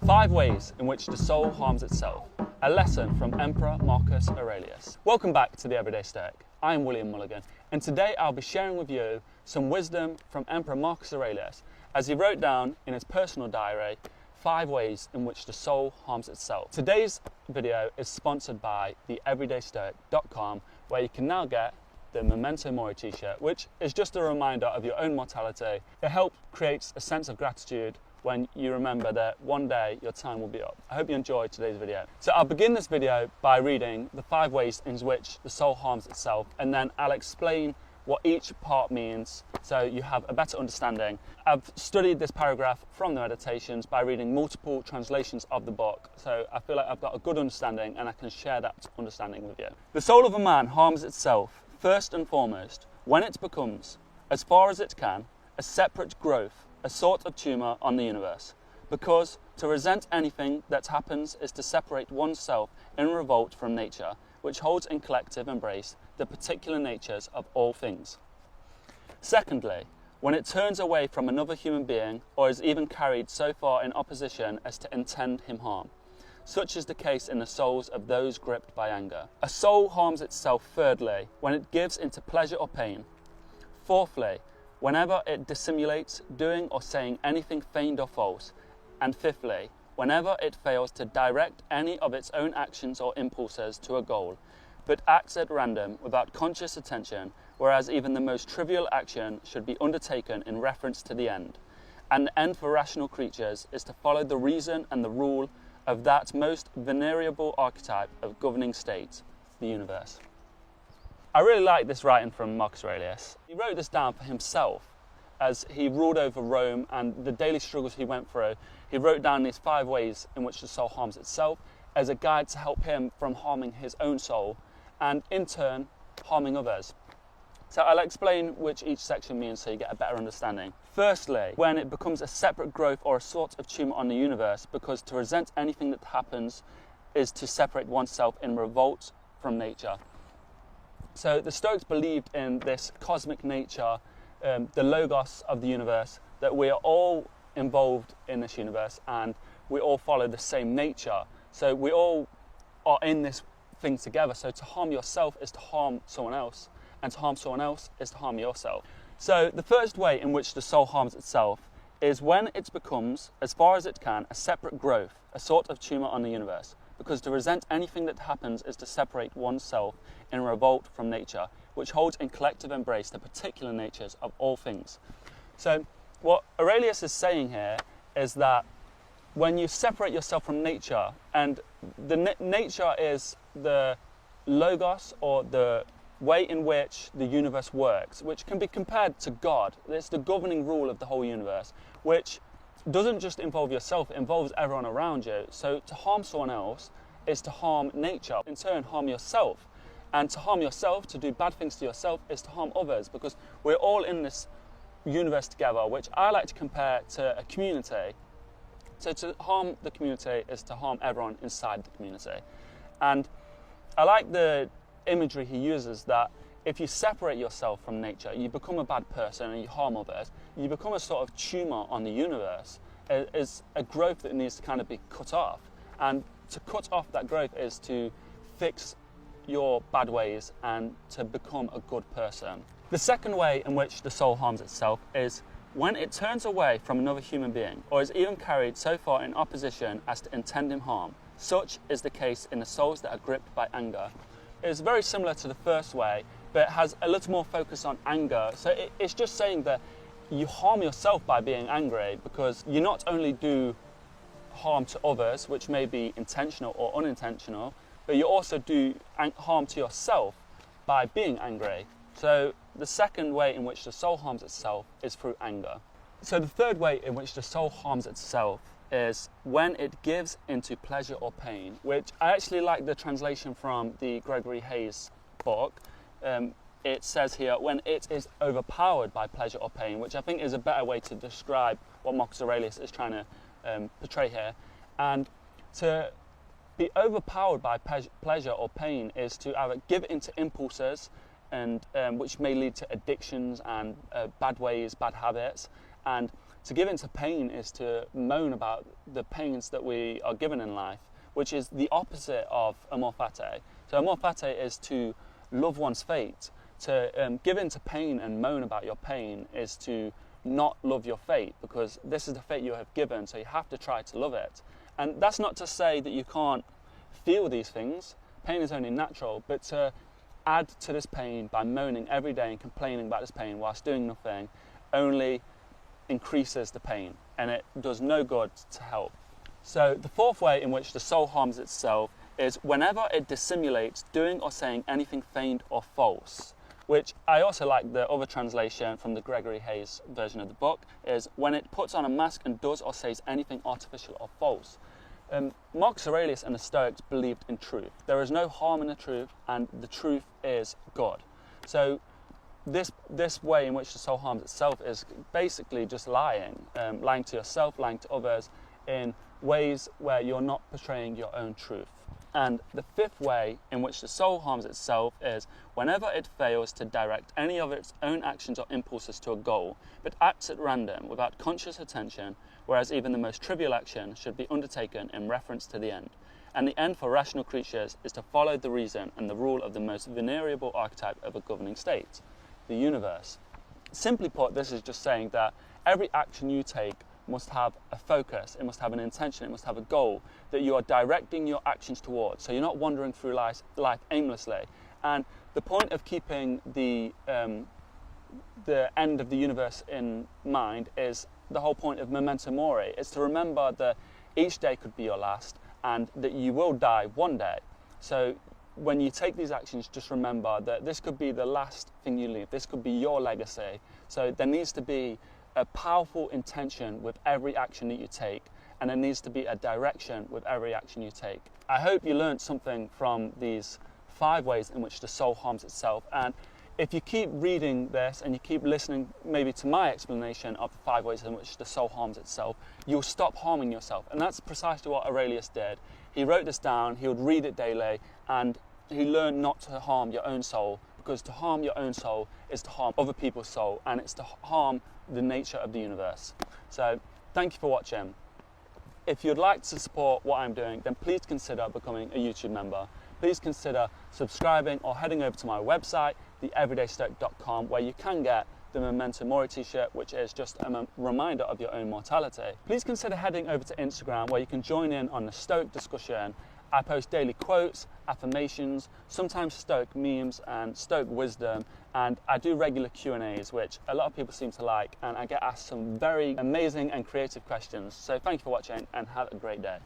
5 ways in which the soul harms itself. A lesson from Emperor Marcus Aurelius. Welcome back to the Everyday Stoic. I am William Mulligan, and today I'll be sharing with you some wisdom from Emperor Marcus Aurelius as he wrote down in his personal diary 5 ways in which the soul harms itself. Today's video is sponsored by the everydaystoic.com, where you can now get the Mp.Monarh.Motivation t-shirt, which is just a reminder of your own mortality. It helps create a sense of gratitude when you remember that one day your time will be up. I hope you enjoyed today's video. So I'll begin this video by reading the 5 ways in which the soul harms itself, and then I'll explain what each part means so you have a better understanding. I've studied this paragraph from the meditations by reading multiple translations of the book, so I feel like I've got a good understanding and I can share that understanding with you. The soul of a man harms itself first and foremost when it becomes, as far as it can, a separate growth, a sort of tumour on the universe, because to resent anything that happens is to separate oneself in revolt from nature, which holds in collective embrace the particular natures of all things. Secondly, when it turns away from another human being, or is even carried so far in opposition as to intend him harm. Such is the case in the souls of those gripped by anger. A soul harms itself thirdly, when it gives into pleasure or pain. Fourthly, whenever it dissimulates doing or saying anything feigned or false. And fifthly, whenever it fails to direct any of its own actions or impulses to a goal, but acts at random without conscious attention, whereas even the most trivial action should be undertaken in reference to the end. And the end for rational creatures is to follow the reason and the rule of that most venerable archetype of governing state, the universe. I really like this writing from Marcus Aurelius. He wrote this down for himself as he ruled over Rome and the daily struggles he went through. He wrote down these 5 ways in which the soul harms itself as a guide to help him from harming his own soul and in turn harming others. So I'll explain which each section means so you get a better understanding. Firstly, when it becomes a separate growth or a sort of tumour on the universe, because to resent anything that happens is to separate oneself in revolt from nature. So the Stoics believed in this cosmic nature, the logos of the universe, that we are all involved in this universe and we all follow the same nature. So we all are in this thing together. So to harm yourself is to harm someone else, and to harm someone else is to harm yourself. So the first way in which the soul harms itself is when it becomes, as far as it can, a separate growth, a sort of tumour on the universe. Because to resent anything that happens is to separate oneself in revolt from nature, which holds in collective embrace the particular natures of all things. So what Aurelius is saying here is that when you separate yourself from nature, and the nature is the logos or the way in which the universe works, which can be compared to God. It's the governing rule of the whole universe, which doesn't just involve yourself, it involves everyone around you. So to harm someone else is to harm nature, in turn harm yourself. And to harm yourself, to do bad things to yourself, is to harm others, because we're all in this universe together, which I like to compare to a community. So to harm the community is to harm everyone inside the community. And I like the imagery he uses that if you separate yourself from nature, you become a bad person and you harm others, you become a sort of tumour on the universe. It is a growth that needs to kind of be cut off. And to cut off that growth is to fix your bad ways and to become a good person. The second way in which the soul harms itself is when it turns away from another human being, or is even carried so far in opposition as to intend him harm. Such is the case in the souls that are gripped by anger. It is very similar to the first way, but has a little more focus on anger. So it's just saying that you harm yourself by being angry, because you not only do harm to others, which may be intentional or unintentional, but you also do harm to yourself by being angry. So the second way in which the soul harms itself is through anger. So the third way in which the soul harms itself is when it gives into pleasure or pain, which I actually like the translation from the Gregory Hayes book. It says here, when it is overpowered by pleasure or pain, which I think is a better way to describe what Marcus Aurelius is trying to portray here. And to be overpowered by pleasure or pain is to either give into impulses, and which may lead to addictions and bad ways, bad habits, and To give into pain is to moan about the pains that we are given in life, which is the opposite of amor fati. So amor fati is to love one's fate. To give into pain and moan about your pain is to not love your fate, because this is the fate you have given, so you have to try to love it. And that's not to say that you can't feel these things. Pain is only natural, but to add to this pain by moaning every day and complaining about this pain whilst doing nothing only increases the pain, and it does no good to help. So the fourth way in which the soul harms itself is whenever it dissimulates doing or saying anything feigned or false, which I also like the other translation from the Gregory Hayes version of the book, is when it puts on a mask and does or says anything artificial or false. Marcus Aurelius and the Stoics believed in truth. There is no harm in the truth, and the truth is God. So this way in which the soul harms itself is basically just lying, lying to yourself, lying to others in ways where you're not portraying your own truth. And the fifth way in which the soul harms itself is whenever it fails to direct any of its own actions or impulses to a goal, but acts at random without conscious attention, whereas even the most trivial action should be undertaken in reference to the end. And the end for rational creatures is to follow the reason and the rule of the most venerable archetype of a governing state, the universe. Simply put, this is just saying that every action you take must have a focus, it must have an intention, it must have a goal that you are directing your actions towards, so you're not wandering through life aimlessly. And the point of keeping the end of the universe in mind is the whole point of memento mori. It's to remember that each day could be your last and that you will die one day. So when you take these actions, just remember that this could be the last thing you leave, this could be your legacy. So there needs to be a powerful intention with every action that you take, and there needs to be a direction with every action you take. I hope you learned something from these 5 ways in which the soul harms itself, and if you keep reading this and you keep listening maybe to my explanation of the 5 ways in which the soul harms itself, you'll stop harming yourself. And that's precisely what Aurelius did. He wrote this down, he would read it daily, and he learned not to harm your own soul, because to harm your own soul is to harm other people's soul, and it's to harm the nature of the universe. So thank you for watching. If you'd like to support what I'm doing, then please consider becoming a YouTube member. Please consider subscribing or heading over to my website, theeverydaystoic.com, where you can get the Memento Mori t-shirt, which is just a reminder of your own mortality. Please consider heading over to Instagram, where you can join in on the Stoic discussion. I post daily quotes, affirmations, sometimes Stoic memes and Stoic wisdom, and I do regular Q&As, which a lot of people seem to like, and I get asked some very amazing and creative questions. So thank you for watching, and have a great day.